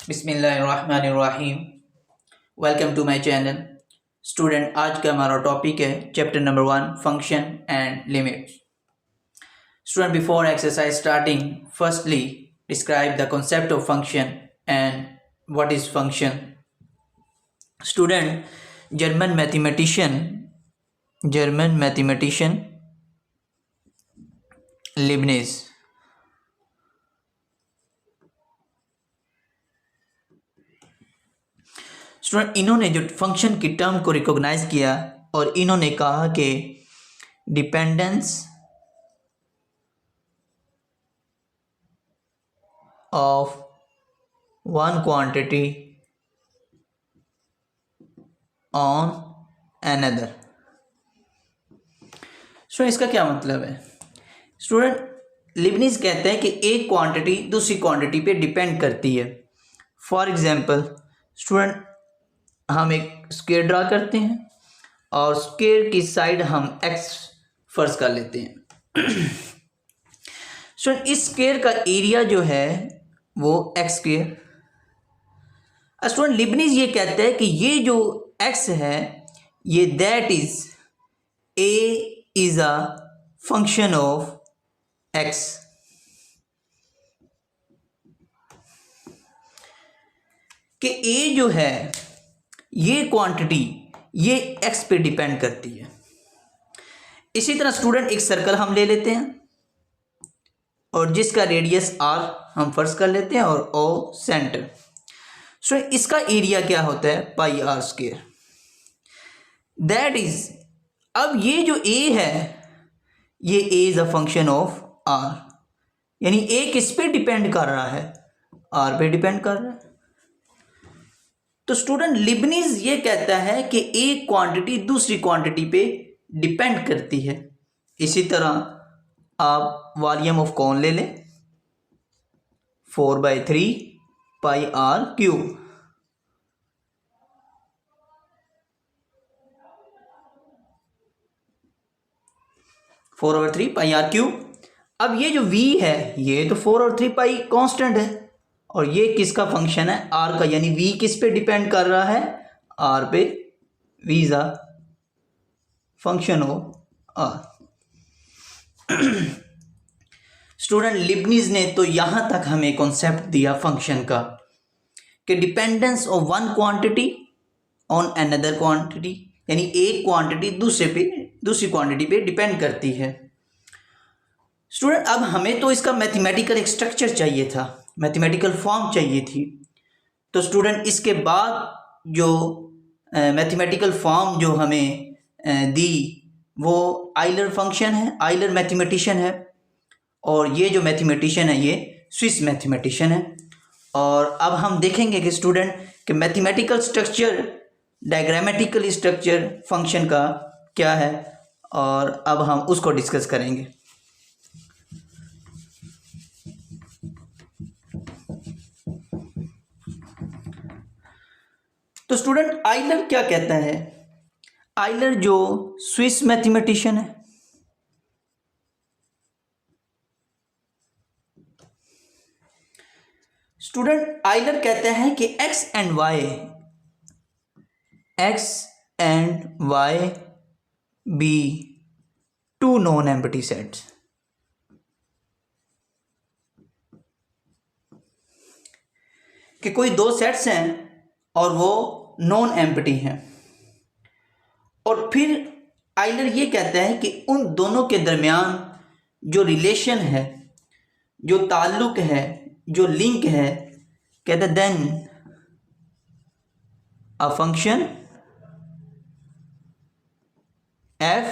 बिस्मिल्लाहिर्रहमानिर्रहीम। Welcome to my channel. Student, आज का हमारा टॉपिक है chapter number 1 function and limits. Student, before exercise starting, firstly describe the concept of function and what is function. Student, German mathematician Leibniz student, इन्होंने जो function की term को recognise किया और इन्होंने कहा कि dependence of one quantity on another. Student, इसका क्या मतलब है? स्टूडेंट, लिबनिज कहते हैं कि एक क्वांटिटी दूसरी क्वांटिटी पे डिपेंड करती है। फॉर एग्जांपल स्टूडेंट, हम एक स्क्वायर ड्रा करते हैं और स्क्वायर की साइड हम एक्स फर्ज कर लेते हैं। स्टूडेंट, इस स्क्वायर का एरिया जो है वो एक्स स्क्वायर। स्टूडेंट, लिबनिज ये कहते हैं कि ये जो एक्स है ये that is a function of x. कि ए जो है ये क्वांटिटी ये एक्स पे डिपेंड करती है। इसी तरह स्टूडेंट, एक सर्कल हम ले लेते हैं और जिसका रेडियस आर हम फर्ज कर लेते हैं और ओ सेंटर। सो इसका एरिया क्या होता है? Pi are square. That is, अब ये जो ए है ये A is a function of R, यानी ए किस पे डिपेंड कर रहा है? आर पे डिपेंड कर रहा है। तो स्टूडेंट, लिबनिज ये कहता है कि एक क्वांटिटी दूसरी क्वांटिटी पे डिपेंड करती है। इसी तरह आप वॉल्यूम ऑफ कॉन ले लें, 4/3 pi R cube. Four over three pi R cube. अब ये जो v है ये तो 4 और 3 पाई कांस्टेंट है और ये किसका फंक्शन है? r का, यानी v किस पे डिपेंड कर रहा है? r पे। v is a function of r। Student, Leibniz ने तो यहां तक हमें कॉन्सेप्ट दिया फंक्शन का कि dependence of one quantity on another quantity, यानी एक क्वांटिटी दूसरी क्वांटिटी पे डिपेंड करती है। स्टूडेंट, अब हमें तो इसका मैथमेटिकल एक स्ट्रक्चर चाहिए था, मैथमेटिकल फॉर्म चाहिए थी। तो स्टूडेंट, इसके बाद जो मैथमेटिकल फॉर्म जो हमें दी वो आइलर फंक्शन है, आइलर मैथमेटिशियन है। और ये जो मैथमेटिशियन है ये स्विस मैथमेटिशियन है। और अब हम देखेंगे कि स्टूडेंट कि mathematical structure, diagrammatical structure function का क्या है, और अब हम उसको डिस्कस करेंगे। तो स्टूडेंट, आइलर क्या कहता है? आइलर जो स्विस मैथमेटिशियन है, स्टूडेंट आइलर कहते हैं कि x and y be two non empty sets. कि कोई दो सेट्स हैं और वो नॉन एम्प्टी हैं। और फिर आइलर ये कहता है कि उन दोनों के दरमियान जो रिलेशन है, जो ताल्लुक है, जो लिंक है, कहते हैं then a function f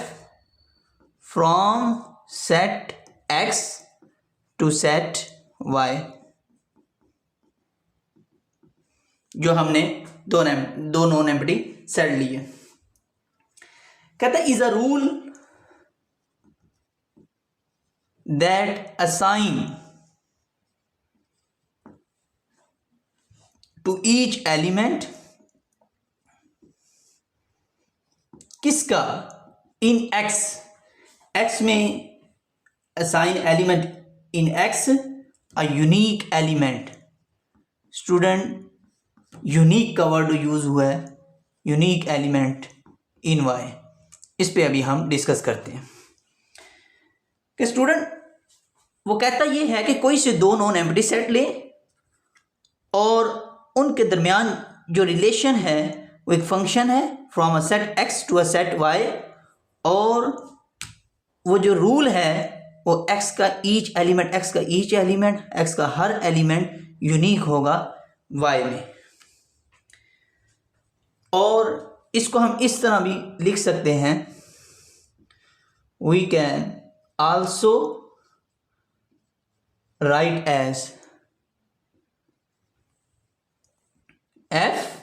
from set x to set y, जो हमने दो नॉन एम्प्टी सेट लिए। कहता है is a rule that assign to each element, किसका? इन एक्स में assign element in x a unique element student unique का word use हुआ है, यूनिक एलिमेंट इन वाई। इस पे अभी हम डिस्कस करते हैं कि स्टूडेंट वो कहता ये है कि कोई से दो नॉन एम्प्टी सेट ले और उनके दरमियान जो रिलेशन है वो एक फंक्शन है from a set x to a set y, और वो जो रूल है वो एक्स का ईच एलिमेंट, एक्स का हर एलिमेंट यूनिक होगा वाई में। और इसको हम इस तरह भी लिख सकते हैं, we can also write as f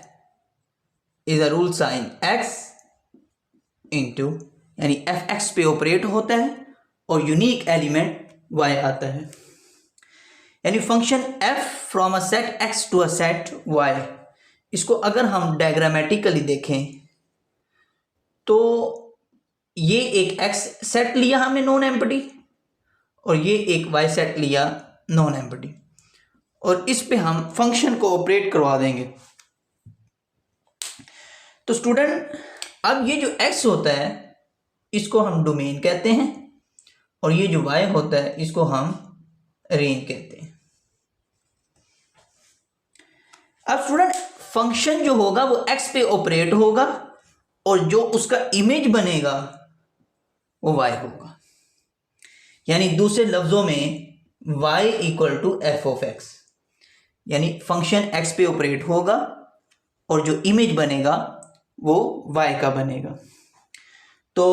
is a rule sign x into, यानी एफ एक्स पे ऑपरेट होता है और यूनिक एलिमेंट वाई आता है, यानी function f from a set x to a set y. इसको अगर हम डायग्रामेटिकली देखें तो ये एक एक्स सेट लिया हमने नॉन एम्प्टी और ये एक वाई सेट लिया नॉन एम्प्टी, और इस पे हम फंक्शन को ऑपरेट करवा देंगे। तो स्टूडेंट अब ये जो x होता है इसको हम डोमेन कहते हैं और ये जो y होता है इसको हम रेंज कहते हैं। अब स्टूडेंट फंक्शन जो होगा वो x पे ऑपरेट होगा और जो उसका इमेज बनेगा वो y होगा, यानी दूसरे लफ्जों में y equal to f of x, यानी फंक्शन x पे ऑपरेट होगा और जो इमेज बनेगा वो y का बनेगा। तो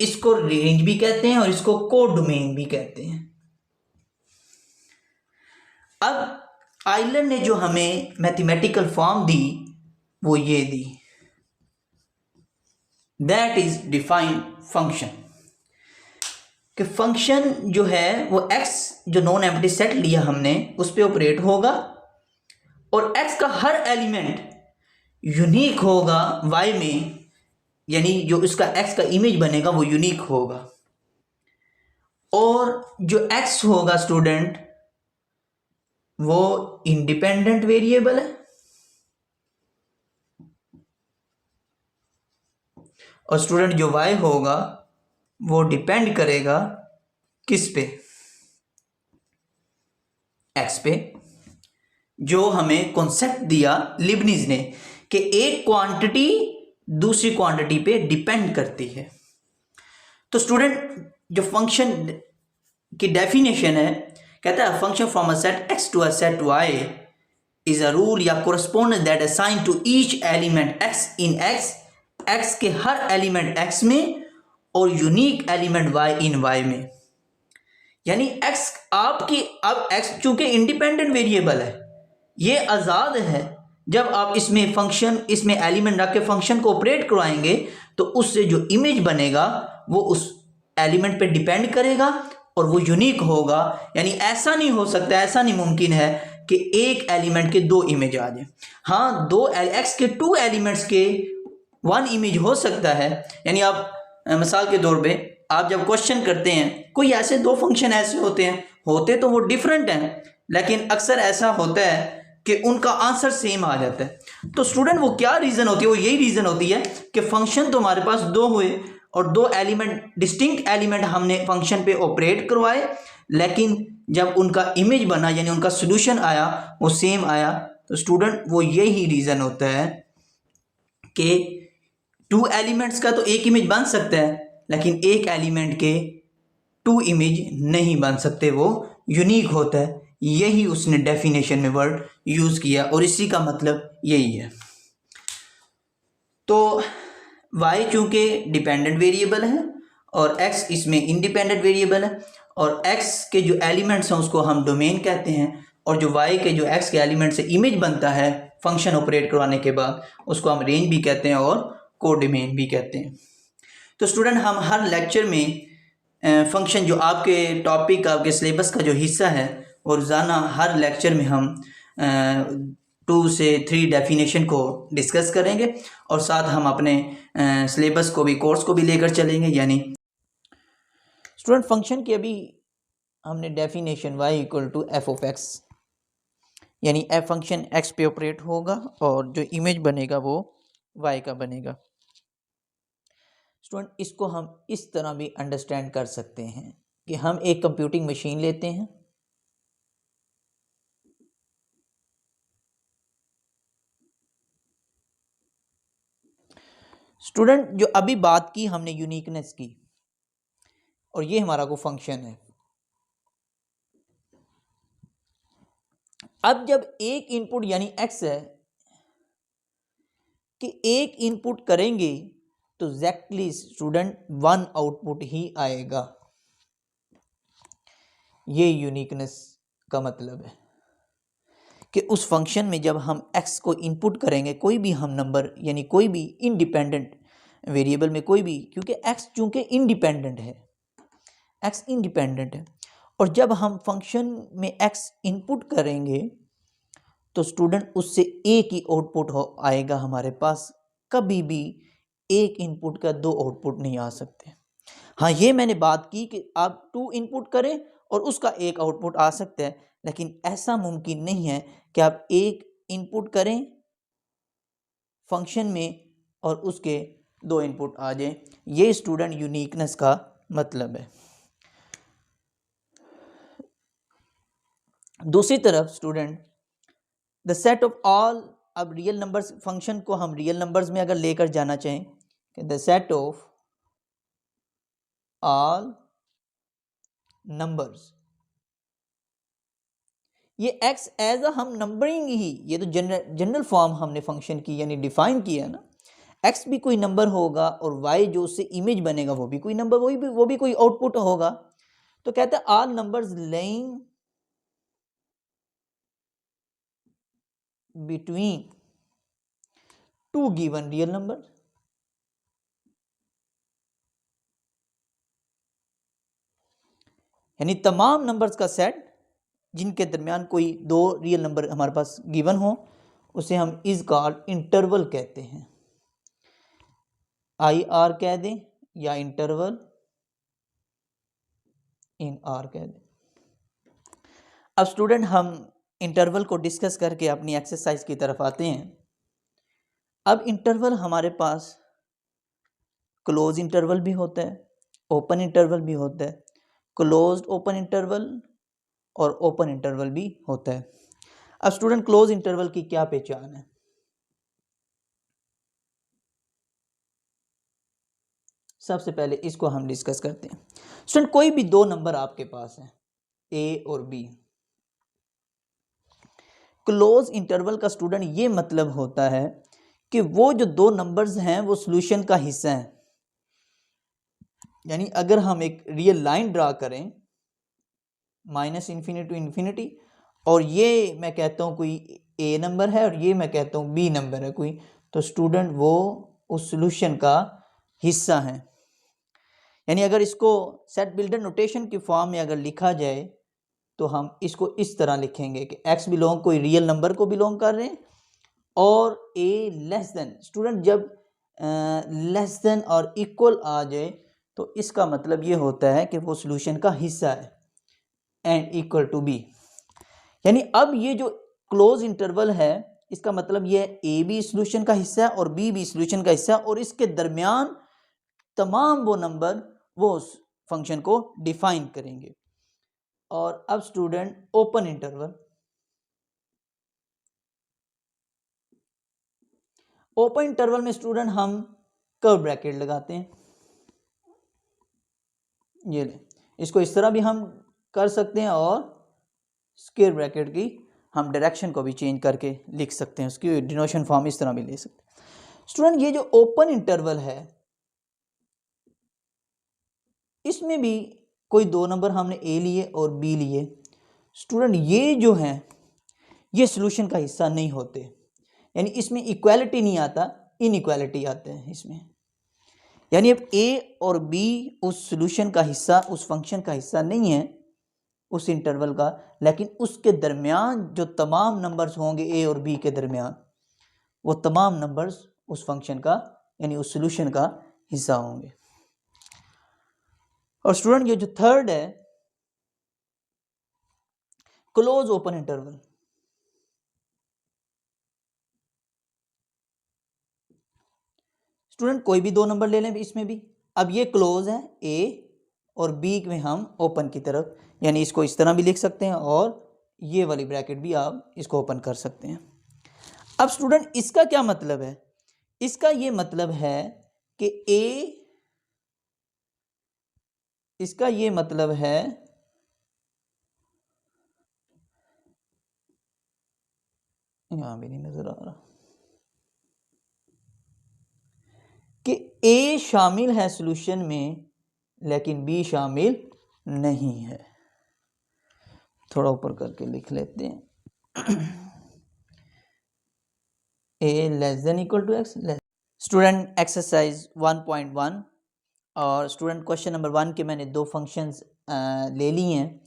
इसको रेंज भी कहते हैं और इसको कोडोमेन भी कहते हैं। अब आइलर ने जो हमें मैथमेटिकल फॉर्म दी वो ये दी, दैट इज डिफाइंड फंक्शन, कि फंक्शन जो है वो x जो नॉन एम्प्टी सेट लिया हमने उस पर ऑपरेट होगा और x का हर एलिमेंट यूनिक होगा y में, यानी जो इसका x का इमेज बनेगा वो यूनिक होगा। और जो x होगा स्टूडेंट वो इंडिपेंडेंट वेरिएबल है और स्टूडेंट जो y होगा वो डिपेंड करेगा किस पे, x पे, जो हमें कॉन्सेप्ट दिया लिबनिज ने कि एक क्वांटिटी दूसरी क्वांटिटी पे डिपेंड करती है। तो स्टूडेंट जो फंक्शन की डेफिनेशन है, कहता है function from a set x to a set y is a rule या correspondence that assign to each element x in x के हर एलिमेंट x में और unique element y in y में, यानी x आपकी, अब x चूंकि इंडिपेंडेंट वेरिएबल है, ये आज़ाद है, जब आप इसमें फंक्शन, इसमें एलिमेंट रख के फंक्शन को ऑपरेट करवाएंगे तो उससे जो इमेज बनेगा वो उस एलिमेंट पे डिपेंड करेगा और वो यूनिक होगा। यानी ऐसा नहीं हो सकता, ऐसा नहीं मुमकिन है कि एक एलिमेंट के दो इमेज आ जाए। हाँ, दो एक्स के टू एलिमेंट्स के वन इमेज हो सकता है, यानी आप मिसाल के तौर पे आप जब क्वेश्चन करते हैं कोई ऐसे दो फंक्शन ऐसे होते तो वो डिफरेंट हैं, लेकिन अक्सर ऐसा होता है कि उनका आंसर सेम आ जाता है। तो स्टूडेंट वो क्या रीज़न होती है, वो यही रीज़न होती है कि फंक्शन तो हमारे पास दो हुए और दो एलिमेंट, डिस्टिंक्ट एलिमेंट हमने फंक्शन पे ऑपरेट करवाए, लेकिन जब उनका इमेज बना यानी उनका सोल्यूशन आया वो सेम आया। तो स्टूडेंट वो यही रीज़न होता है कि टू एलिमेंट्स का तो एक इमेज बन सकता है लेकिन एक एलिमेंट के टू इमेज नहीं बन सकते, वो यूनिक होता है। यही उसने डेफिनेशन में वर्ड यूज़ किया और इसी का मतलब यही है। तो y चूँकि डिपेंडेंट वेरिएबल है और x इसमें इंडिपेंडेंट वेरिएबल है और x के जो एलिमेंट्स हैं उसको हम डोमेन कहते हैं और जो y के जो x के एलिमेंट से इमेज बनता है फंक्शन ऑपरेट करवाने के बाद उसको हम रेंज भी कहते हैं और कोडोमेन भी कहते हैं। तो स्टूडेंट हम हर लेक्चर में फंक्शन जो आपके टॉपिक, आपके सिलेबस का जो हिस्सा है और रोज़ाना हर लेक्चर में हम 2 से 3 डेफिनेशन को डिस्कस करेंगे और साथ हम अपने सिलेबस को भी, कोर्स को भी लेकर चलेंगे। यानी स्टूडेंट फंक्शन की अभी हमने definition y equal to f of x, यानी एफ फंक्शन एक्स पे ऑपरेट होगा और जो इमेज बनेगा वो वाई का बनेगा। स्टूडेंट इसको हम इस तरह भी अंडरस्टैंड कर सकते हैं कि हम एक कंप्यूटिंग मशीन लेते हैं, स्टूडेंट जो अभी बात की हमने यूनिकनेस की, और ये हमारा को फंक्शन है। अब जब एक इनपुट यानी एक्स है कि एक इनपुट करेंगे तो एग्जैक्टली स्टूडेंट वन आउटपुट ही आएगा। ये यूनिकनेस का मतलब है कि उस फंक्शन में जब हम x को इनपुट करेंगे, कोई भी हम नंबर यानी कोई भी इंडिपेंडेंट वेरिएबल में कोई भी, क्योंकि x चूंकि इंडिपेंडेंट है, x इंडिपेंडेंट है, और जब हम फंक्शन में x इनपुट करेंगे तो स्टूडेंट उससे एक ही आउटपुट आएगा हमारे पास। कभी भी एक इनपुट का दो आउटपुट नहीं आ सकते। हाँ, ये मैंने बात की कि आप 2 इनपुट करें और उसका एक आउटपुट आ सकता है, लेकिन ऐसा मुमकिन नहीं है कि आप एक इनपुट करें फंक्शन में और उसके 2 इनपुट आ जाए। ये स्टूडेंट यूनिकनेस का मतलब है। दूसरी तरफ student the set of all, अब रियल नंबर्स फंक्शन को हम रियल नंबर्स में अगर लेकर जाना चाहें कि the set of all numbers, ये x एज अ हम नंबरिंग ही, ये तो जनरल फॉर्म हमने फंक्शन की यानी डिफाइन किया ना। x भी कोई नंबर होगा और y जो उससे इमेज बनेगा वो भी कोई नंबर, वो भी कोई आउटपुट होगा। तो कहते हैं all numbers laying between two given real number, यानी तमाम नंबर्स का सेट जिनके दरमियान कोई दो रियल नंबर हमारे पास गिवन हो, उसे हम इज कॉल्ड इंटरवल कहते हैं। आई आर कह दें या इंटरवल इन आर कह दें। अब स्टूडेंट हम इंटरवल को डिस्कस करके अपनी एक्सरसाइज की तरफ आते हैं। अब इंटरवल हमारे पास क्लोज इंटरवल भी होता है, ओपन इंटरवल भी होता है, क्लोज्ड ओपन इंटरवल और ओपन इंटरवल भी होता है। अब स्टूडेंट क्लोज इंटरवल की क्या पहचान है? सबसे पहले इसको हम डिस्कस करते हैं। स्टूडेंट कोई भी दो नंबर आपके पास है ए और बी, क्लोज इंटरवल का स्टूडेंट ये मतलब होता है कि वो जो दो नंबर्स हैं वो सॉल्यूशन का हिस्सा हैं। यानी अगर हम एक रियल लाइन ड्रा करें माइनस इन्फिनिटी टू इन्फिनिटी, और ये मैं कहता हूँ कोई ए नंबर है और ये मैं कहता हूँ बी नंबर है कोई, तो स्टूडेंट वो उस सॉल्यूशन का हिस्सा है। यानी अगर इसको सेट बिल्डर नोटेशन की फॉर्म में अगर लिखा जाए तो हम इसको इस तरह लिखेंगे कि x बिलोंग कोई रियल नंबर को बिलोंग कर रहे हैं और a लेस देन, स्टूडेंट जब लेस देन और इक्वल आ जाए तो इसका मतलब ये होता है कि वो सॉल्यूशन का हिस्सा है, एंड इक्वल टू बी। यानी अब ये जो क्लोज इंटरवल है इसका मतलब ये ए भी सॉल्यूशन का हिस्सा है और बी भी सॉल्यूशन का हिस्सा है, और इसके दरमियान तमाम वो नंबर वो उस फंक्शन को डिफाइन करेंगे। और अब student open interval, open interval में स्टूडेंट हम कर्व ब्रैकेट लगाते हैं। ये ले, इसको इस तरह भी हम कर सकते हैं और स्क्वायर ब्रैकेट की हम डायरेक्शन को भी चेंज करके लिख सकते हैं, उसकी डिनोशन फॉर्म इस तरह भी ले सकते हैं। स्टूडेंट ये जो ओपन इंटरवल है इसमें भी कोई दो नंबर हमने ए लिए और बी लिए, स्टूडेंट ये जो हैं ये सॉल्यूशन का हिस्सा नहीं होते, यानी इसमें इक्वालिटी नहीं आता, इनइक्वालिटी आते हैं इसमें। यानी अब ए और बी उस सॉल्यूशन का हिस्सा, उस फंक्शन का हिस्सा नहीं है उस इंटरवल का, लेकिन उसके दरमियान जो तमाम नंबर्स होंगे ए और बी के दरमियान, वो तमाम नंबर्स उस फंक्शन का यानी उस सॉल्यूशन का हिस्सा होंगे। और स्टूडेंट ये जो थर्ड है क्लोज ओपन इंटरवल, स्टूडेंट कोई भी दो नंबर ले लें इसमें भी। अब ये क्लोज है ए और बी में हम ओपन की तरफ, यानी इसको इस तरह भी लिख सकते हैं और ये वाली ब्रैकेट भी आप इसको ओपन कर सकते हैं। अब स्टूडेंट इसका क्या मतलब है? इसका ये मतलब है कि ए, इसका ये मतलब है यहां भी नहीं नजर आ रहा कि ए शामिल है सॉल्यूशन में लेकिन बी शामिल नहीं है। थोड़ा ऊपर करके लिख लेते हैं a less than equal to x. Student exercise 1.1 और स्टूडेंट क्वेश्चन नंबर 1 के मैंने दो फंक्शंस ले लिए हैं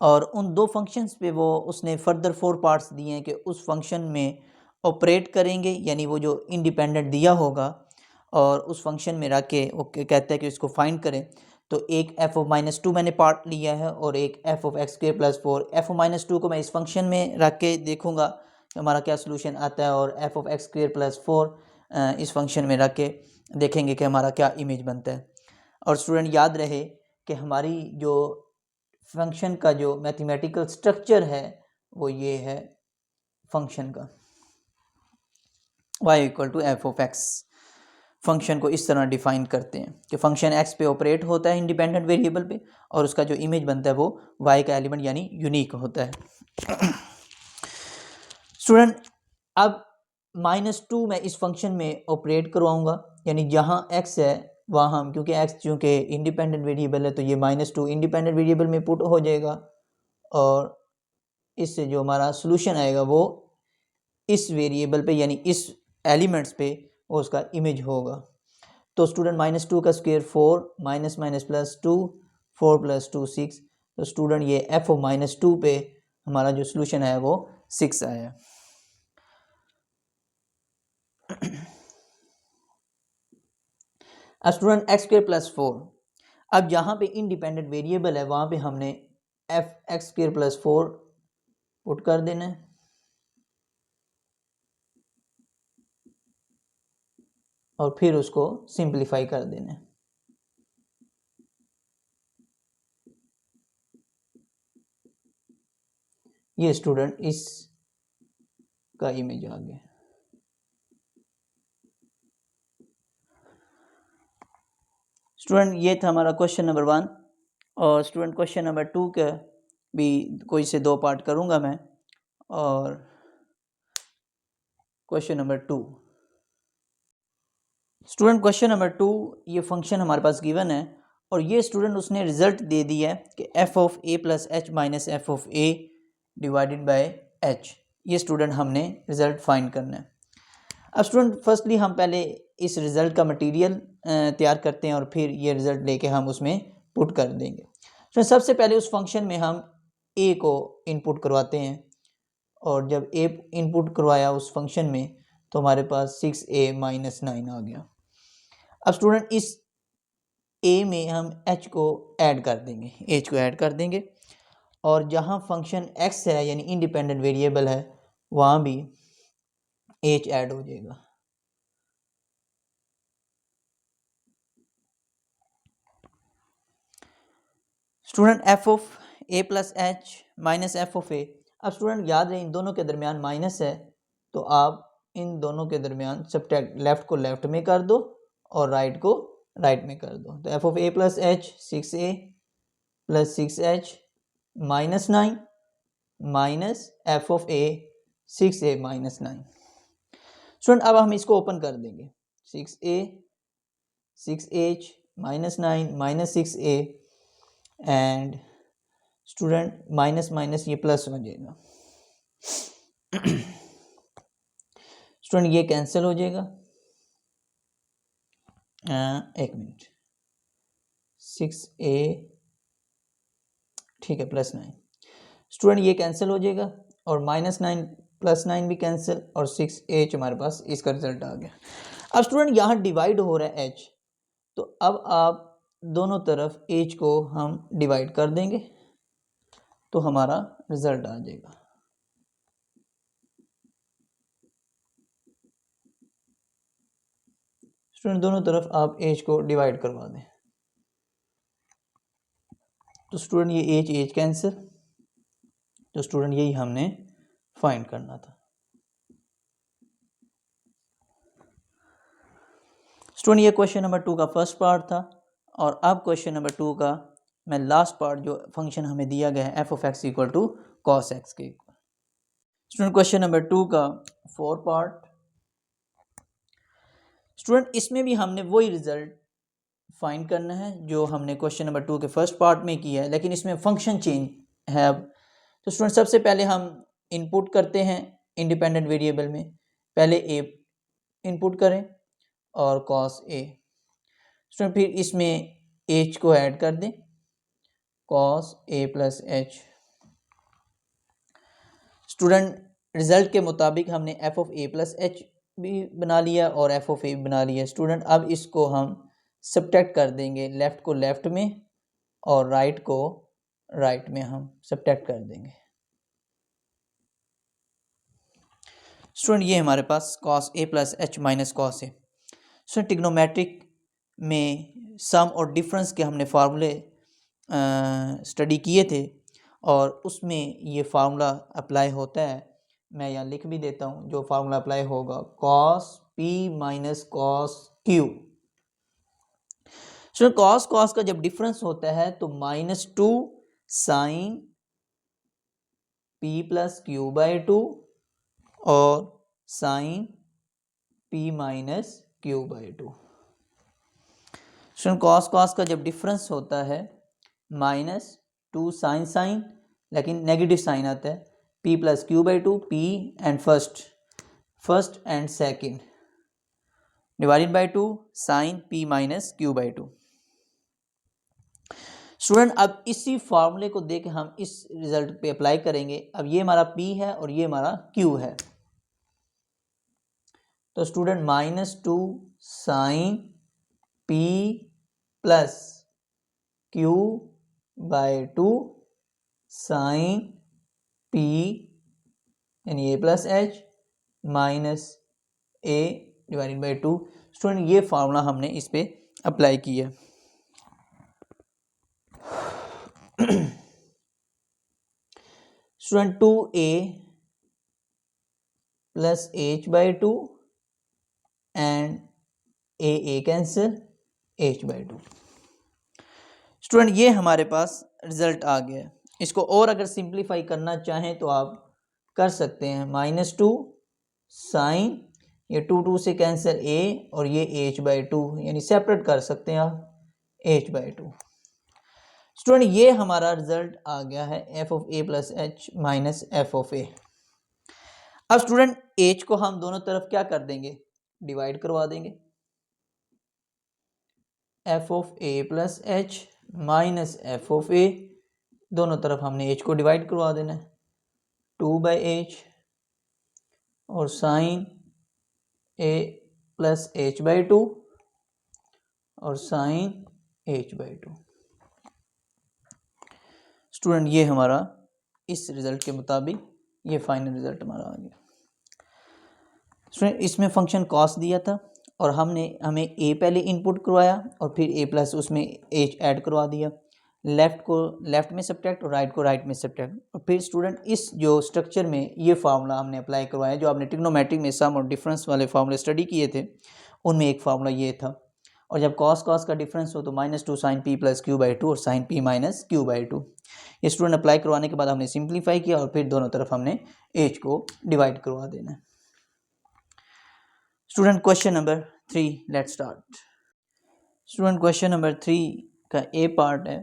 और उन दो फंक्शंस पे वो उसने फर्दर 4 पार्ट्स दिए हैं कि उस फंक्शन में ऑपरेट करेंगे, यानी वो जो इंडिपेंडेंट दिया होगा और उस फंक्शन में रख के वो कहता है कि इसको फाइंड करें। तो एक एफ ऑफ माइनस टू मैंने पार्ट लिया है और एक F of x square plus 4। F of minus two को मैं इस फंक्शन में रख के देखूंगा कि हमारा क्या सोल्यूशन आता है और F of x square plus 4 इस फंक्शन में रख के देखेंगे कि हमारा क्या इमेज बनता है। और स्टूडेंट याद रहे कि हमारी जो फंक्शन का जो मैथमेटिकल स्ट्रक्चर है वो ये है फंक्शन का y equal to f of x. Function को इस तरह डिफाइन करते हैं कि फंक्शन x पे ऑपरेट होता है इंडिपेंडेंट वेरिएबल पे और उसका जो इमेज बनता है वो y का एलिमेंट यानी यूनिक होता है। स्टूडेंट अब -2 मैं इस फंक्शन में ऑपरेट करवाऊंगा, यानी जहाँ x है वहाँ हम, क्योंकि x चूँकि इंडिपेंडेंट वेरिएबल है तो ये -2 इंडिपेंडेंट वेरिएबल में पुट हो जाएगा और इससे जो हमारा सोल्यूशन आएगा वो इस वेरिएबल पे यानी इस एलिमेंट्स पे वो उसका इमेज होगा। तो स्टूडेंट -2 का square 4 minus minus plus 2 4 plus 2 6। तो स्टूडेंट ये एफ ऑफ -2 पे हमारा जो सोल्यूशन है वो 6 आया। अब स्टूडेंट एक्स स्क्वायर प्लस 4, अब जहाँ पे इंडिपेंडेंट वेरिएबल है वहाँ पे हमने F x square plus 4 put कर देना है और फिर उसको सिंप्लीफाई कर देना है। ये स्टूडेंट इस का इमेज आ गया। स्टूडेंट ये था हमारा क्वेश्चन नंबर 1 और स्टूडेंट क्वेश्चन नंबर 2 का भी कोई से दो पार्ट करूँगा मैं। और question number 2, student question number 2, ये फंक्शन हमारे पास गिवन है और ये स्टूडेंट उसने रिजल्ट दे दिया है कि F of a plus h minus f of A divided by H. ये स्टूडेंट हमने रिजल्ट फाइंड करना है। अब स्टूडेंट फर्स्टली हम पहले इस रिज़ल्ट का मटेरियल तैयार करते हैं और फिर ये रिज़ल्ट लेके हम उसमें पुट कर देंगे। तो सबसे पहले उस फंक्शन में हम ए को इनपुट करवाते हैं और जब ए इनपुट करवाया उस फंक्शन में तो हमारे पास 6a माइनस 9 आ गया। अब स्टूडेंट इस ए में हम h को ऐड कर देंगे, h को ऐड कर देंगे और जहाँ फंक्शन x है यानी इंडिपेंडेंट वेरिएबल है वहाँ भी h ऐड हो जाएगा। Student f of a plus h minus f of a. अब स्टूडेंट याद रहे इन दोनों के दरमियान माइनस है तो आप इन दोनों के दरमियान सब्ट्रैक्ट, लेफ्ट को लेफ्ट में कर दो और राइट को राइट में कर दो। तो F of a plus H 6a plus 6h minus 9 minus f of A 6a minus 9। Student अब हम इसको ओपन कर देंगे 6a 6h minus 9 minus 6a and student minus minus ये प्लस हो जाएगा। स्टूडेंट ये कैंसिल हो जाएगा। एक मिनट 6a ठीक है प्लस 9। स्टूडेंट ये कैंसिल हो जाएगा और माइनस 9 प्लस 9 भी कैंसिल और 6h हमारे पास इसका रिजल्ट आ गया। अब स्टूडेंट यहाँ डिवाइड हो रहा है h, तो अब आप दोनों तरफ h को हम डिवाइड कर देंगे तो हमारा रिजल्ट आ जाएगा। स्टूडेंट दोनों तरफ आप एज को डिवाइड करवा दें, तो स्टूडेंट ये एज कैंसिल, तो स्टूडेंट यही हमने फाइंड करना था। स्टूडेंट ये क्वेश्चन नंबर 2 का फर्स्ट पार्ट था, और अब क्वेश्चन नंबर 2 का मैं लास्ट पार्ट जो फंक्शन हमें दिया गया है f of x equal to cos x के। स्टूडेंट क्वेश्चन नंबर 2 का 4 पार्ट। स्टूडेंट इसमें भी हमने वही रिजल्ट फाइंड करना है जो हमने क्वेश्चन नंबर 2 के फर्स्ट पार्ट में किया है, लेकिन इसमें फंक्शन चेंज है अब। तो स्टूडेंट सबसे पहले हम इनपुट करते हैं इंडिपेंडेंट वेरिएबल में, पहले ए इनपुट करें और कॉस ए। स्टूडेंट फिर इसमें एच को ऐड कर दें, cos A plus H. Student result के मुताबिक हमने F of a plus H भी बना लिया और एफ ऑफ ए बना लिया। स्टूडेंट अब इसको हम सब्ट्रैक्ट कर देंगे, लेफ़्ट को लेफ़्ट में और राइट को राइट में हम सब्ट्रैक्ट कर देंगे। स्टूडेंट ये हमारे पास cos A plus h minus cos A. Student trigonometric में सम और डिफरेंस के हमने फार्मूले स्टडी किए थे और उसमें ये फार्मूला अप्लाई होता है। मैं यहाँ लिख भी देता हूँ जो फार्मूला अप्लाई होगा, cos p minus cos q. So cos का जब डिफरेंस होता है तो -2 sine p plus q by 2 और sine p minus q by 2। Student cos का जब डिफरेंस होता है -2 साइन, लेकिन नेगेटिव साइन आता है, p plus q by 2, p and first and second divided by 2 sine p minus q by 2। Student अब इसी फार्मूले को देख हम इस रिजल्ट पे अप्लाई करेंगे। अब ये हमारा p है और ये हमारा q है, तो student -2 sine p plus q by 2 sine p यानी a plus h minus a divided by 2। Student ये फार्मूला हमने इस पे अप्लाई किया। Student 2a plus h by 2 and a cancel h by 2। Student ये हमारे पास रिजल्ट आ गया है। इसको और अगर सिंप्लीफाई करना चाहें तो आप कर सकते हैं, -2 साइन, ये 2 से कैंसिल a और ये h बाई 2, यानी सेपरेट कर सकते हैं आप h बाई 2। स्टूडेंट ये हमारा रिजल्ट आ गया है f of a plus h minus f of a. अब स्टूडेंट h को हम दोनों तरफ क्या कर देंगे, डिवाइड करवा देंगे। F of a plus h minus f of a, दोनों तरफ हमने h को डिवाइड करवा देना है, 2 बाई एच और sine a plus h by 2 और साइन h बाई 2। स्टूडेंट ये हमारा इस रिजल्ट के मुताबिक ये फाइनल रिजल्ट हमारा आ गया। स्टूडेंट इसमें फंक्शन कॉस दिया था और हमें a पहले इनपुट करवाया और फिर a प्लस उसमें h ऐड करवा दिया, लेफ़्ट को लेफ़्ट में सब्ट्रैक्ट और राइट को राइट में सब्ट्रैक्ट। और फिर स्टूडेंट इस जो स्ट्रक्चर में ये फार्मूला हमने अप्लाई करवाया, जो आपने ट्रिग्नोमेट्रिक में सम और डिफरेंस वाले फार्मूले स्टडी किए थे उनमें एक फार्मूला ये था। और जब कॉस का डिफरेंस हो तो -2 sine p plus q by 2 और sine p minus q by 2। ये स्टूडेंट अप्लाई करवाने के बाद हमने सिंप्लीफाई किया और फिर दोनों तरफ हमने h को डिवाइड करवा देना है। Student question number 3, let's start. Student question number 3 का ए पार्ट है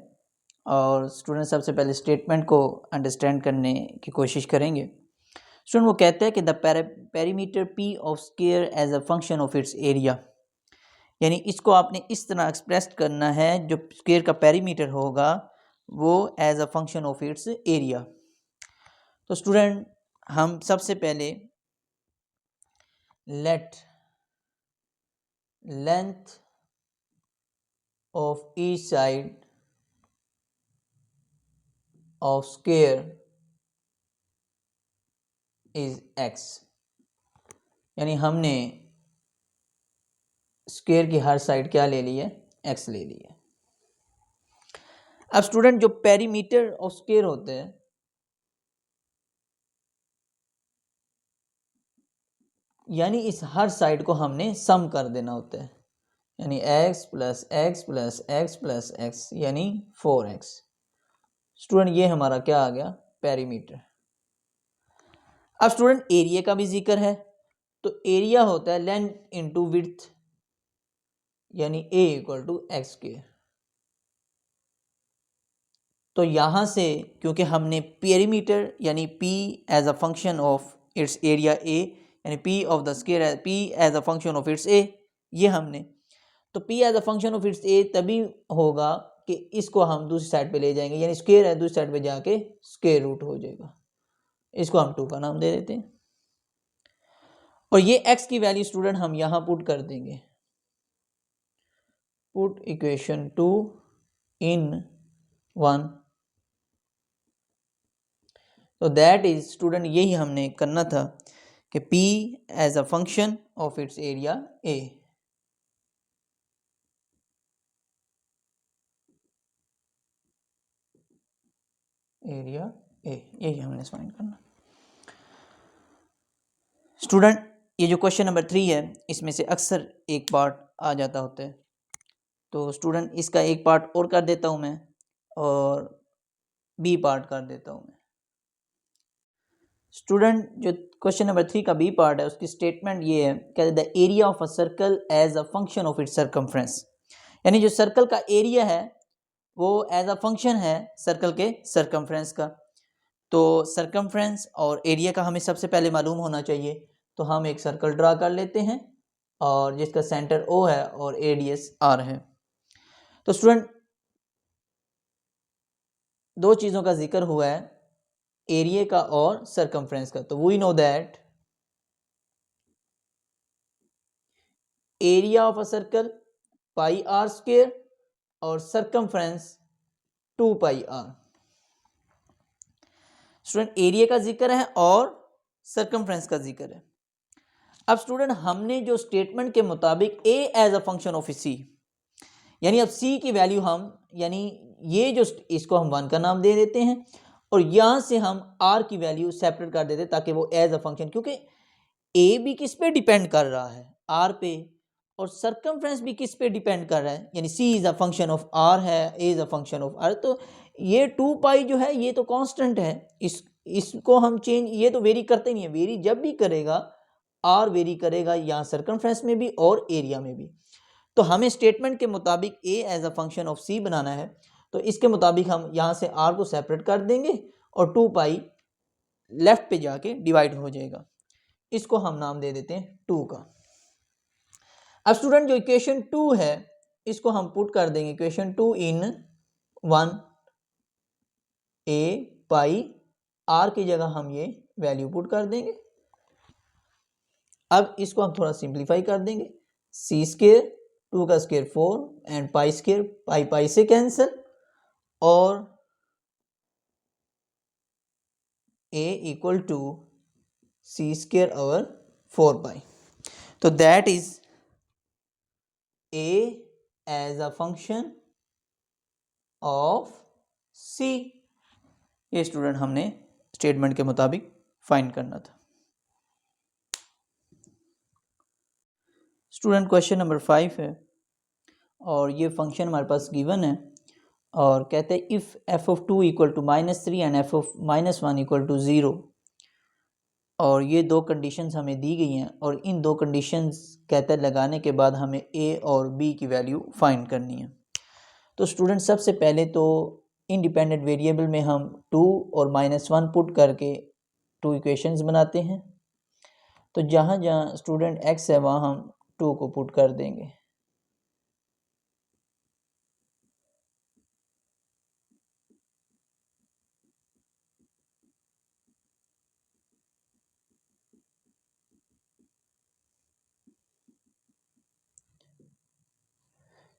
और स्टूडेंट सबसे पहले स्टेटमेंट को अंडरस्टैंड करने की कोशिश करेंगे। स्टूडेंट वो कहते हैं कि the perimeter p of square as a function of its area, यानी इसको आपने इस तरह एक्सप्रेस करना है, जो स्क्वायर का पेरीमीटर होगा वो as a function of its area. तो स्टूडेंट हम सबसे पहले let length of each side of square is x, यानी हमने स्क्वायर की हर साइड क्या ले ली है, एक्स ले ली है। अब स्टूडेंट जो पेरीमीटर ऑफ स्क्वायर होते हैं, यानी इस हर साइड को हमने सम कर देना होता है, यानी x plus x plus x plus x यानी 4x। स्टूडेंट ये हमारा क्या आ गया, पेरीमीटर। अब स्टूडेंट एरिया का भी जिक्र है, तो एरिया होता है लेंथ इंटू विड्थ, यानी a equal to x square. तो यहां से क्योंकि हमने पेरीमीटर यानी p as a function of its area a, यानी p of the square p as a function of its a, ये हमने, तो p as a function of its a तभी होगा कि इसको हम दूसरी साइड पे ले जाएंगे, यानी स्क्वायर है दूसरी साइड पे जाके स्क्वायर रूट हो जाएगा, इसको हम 2 का नाम दे देते हैं। और ये x की वैल्यू स्टूडेंट हम यहां पुट कर देंगे, पुट इक्वेशन 2 इन 1। तो दैट इज स्टूडेंट यही हमने करना था कि p as a function of its area a, area a, यही हमने फाइंड करना। स्टूडेंट ये जो क्वेश्चन नंबर 3 है, इसमें से अक्सर एक पार्ट आ जाता होता है, तो स्टूडेंट इसका एक पार्ट और कर देता हूँ मैं, और बी पार्ट कर देता हूँ मैं। स्टूडेंट जो क्वेश्चन नंबर 3 का बी पार्ट है, उसकी स्टेटमेंट ये है कि the area of a circle as a function of its circumference, यानी जो सर्कल का एरिया है वो एज अ फंक्शन है सर्कल के सर्कमफ्रेंस का। तो सर्कमफ्रेंस और एरिया का हमें सबसे पहले मालूम होना चाहिए, तो हम एक सर्कल ड्रा कर लेते हैं और जिसका सेंटर O है और रेडियस R है। तो स्टूडेंट दो चीज़ों का जिक्र हुआ है, एरिया का और सर्कमफ्रेंस का। तो we know that area of a circle pi are square और circumference 2 pi r. Student area का जिक्र है और सर्कमफ्रेंस का जिक्र है। अब स्टूडेंट हमने जो स्टेटमेंट के मुताबिक a as a function of c, यानी अब c की वैल्यू हम, यानी ये जो इसको हम 1 का नाम दे देते हैं और यहां से हम r की वैल्यू सेपरेट कर देते हैं ताकि वो एज अ फंक्शन, क्योंकि a भी किस पे डिपेंड कर रहा है, r पे, और सर्कमफ्रेंस भी किस पे डिपेंड कर रहा है, यानी c is a function of r है, a is a function of r। तो ये 2 पाई जो है ये तो कांस्टेंट है, इसको हम चेंज, ये तो वेरी करते नहीं है, वेरी जब भी करेगा r वेरी करेगा यहाँ सर्कमफ्रेंस में भी और एरिया में भी। तो हमें स्टेटमेंट के मुताबिक a as a function of c बनाना है, तो इसके मुताबिक हम यहाँ से r को सेपरेट कर देंगे और 2 पाई लेफ्ट पे जाके डिवाइड हो जाएगा, इसको हम नाम दे देते हैं 2 का। अब स्टूडेंट जो इक्वेशन 2 है इसको हम पुट कर देंगे equation 2 in 1, a pi r की जगह हम ये वैल्यू पुट कर देंगे। अब इसको हम थोड़ा सिंप्लीफाई कर देंगे, c स्क्वायर 2 का square 4 and pi square, pi pi से कैंसिल, और a equal to c square over 4 pi. तो that is a as a function of c, ये स्टूडेंट हमने स्टेटमेंट के मुताबिक फाइंड करना था। स्टूडेंट क्वेश्चन नंबर 5 है और ये फंक्शन हमारे पास गिवन है और कहते हैं if f of 2 equal to -3 and f of -1 equal to 0, और ये दो कंडीशंस हमें दी गई हैं और इन दो कंडीशंस कहते हैं लगाने के बाद हमें a और b की वैल्यू फाइंड करनी है। तो स्टूडेंट सबसे पहले तो इंडिपेंडेंट वेरिएबल में हम 2 और -1 पुट करके 2 इक्वेशंस बनाते हैं। तो जहाँ जहाँ स्टूडेंट x है वहाँ हम 2 को पुट कर देंगे।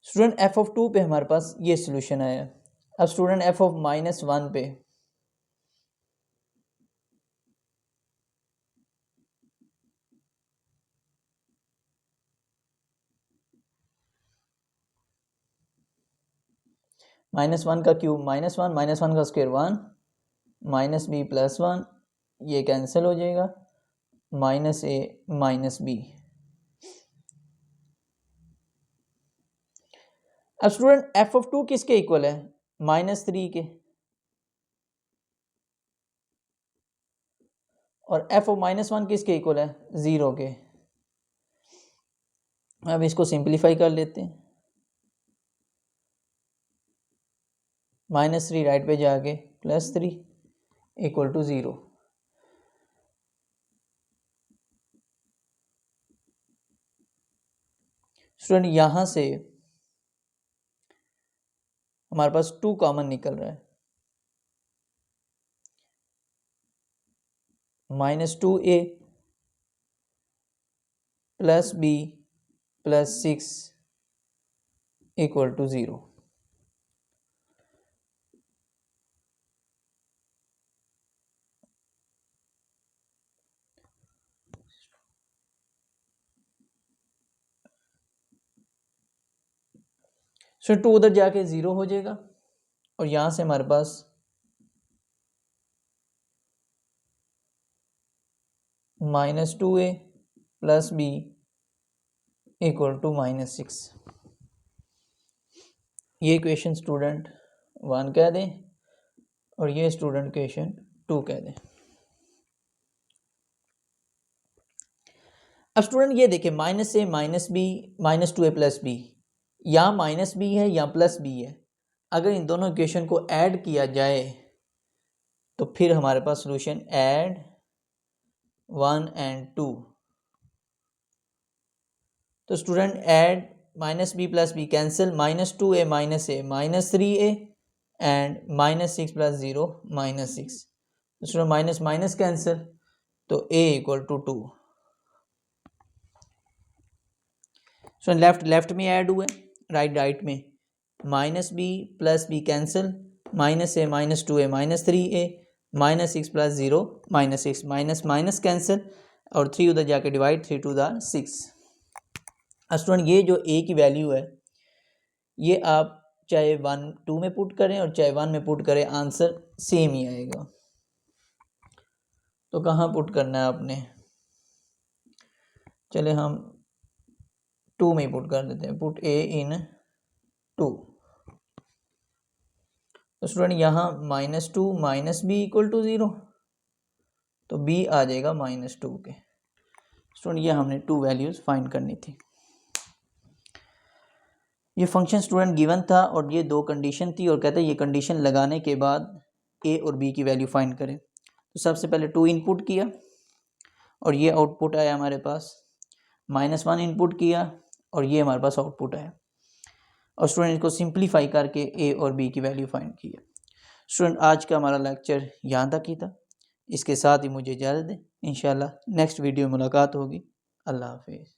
स्टूडेंट एफ ऑफ 2 पे हमारे पास ये सोल्यूशन आया। अब स्टूडेंट एफ ऑफ -1 पे, -1 का क्यूब -1 का स्क्वायर 1 -b + 1, ये कैंसिल हो जाएगा, -a -b। अब स्टूडेंट f(2) किसके इक्वल है? -3 के, और f(-1) किसके इक्वल है? 0 के। अब इसको सिंप्लीफाई कर लेते हैं, -3 राइट पे जाके +3 = 0। स्टूडेंट यहाँ से हमारे पास 2 कॉमन निकल रहा है, -2a + b + 6 = 0। सो 2 उधर जाके 0 हो जाएगा, और यहाँ से हमारे पास -2a + b = -6। ये इक्वेशन स्टूडेंट 1 कह दें, और ये स्टूडेंट इक्वेशन 2 कह दें। अब स्टूडेंट ये देखें, -a -b -2a + b, या -b है या +b है। अगर इन दोनों इक्वेशन को ऐड किया जाए तो फिर हमारे पास सॉल्यूशन ऐड 1 and 2। तो student add -b + b cancel, -2a -a -3a and -6 + 0 -6। तो स्टूडेंट माइनस माइनस कैंसिल, तो a = 2। स्टूडेंट लेफ्ट में ऐड हुए, राइट में -b + b cancel, -a -2a -3a -6 + 0 -6, minus cancel, और 3 उधर जाके डिवाइड, 3 2 6। स्टूडेंट ये जो a की वैल्यू है, ये आप चाहे 1 2 में पुट करें और चाहे 1 में पुट करें, आंसर सेम ही आएगा। तो कहाँ पुट करना है आपने? चले हम 2 में ही पुट कर देते हैं, पुट a in 2। तो स्टूडेंट यहाँ -2 -b = 0, तो b आ जाएगा -2 के। स्टूडेंट ये हमने 2 वैल्यूज़ फाइंड करनी थी। ये फंक्शन स्टूडेंट गिवन था, और ये 2 कंडीशन थी, और कहते हैं ये कंडीशन लगाने के बाद a और b की वैल्यू फाइंड करें। तो सबसे पहले 2 इनपुट किया, और ये आउटपुट आया हमारे पास, -1 इनपुट किया, और ये हमारे पास आउटपुट आया, और स्टूडेंट इसको सिंप्लीफाई करके a और b की वैल्यू फाइंड किया। स्टूडेंट आज का हमारा लेक्चर यहाँ तक ही था, इसके साथ ही मुझे इजाज़त दें। इंशाल्लाह नेक्स्ट वीडियो में मुलाकात होगी। अल्लाह हाफिज़।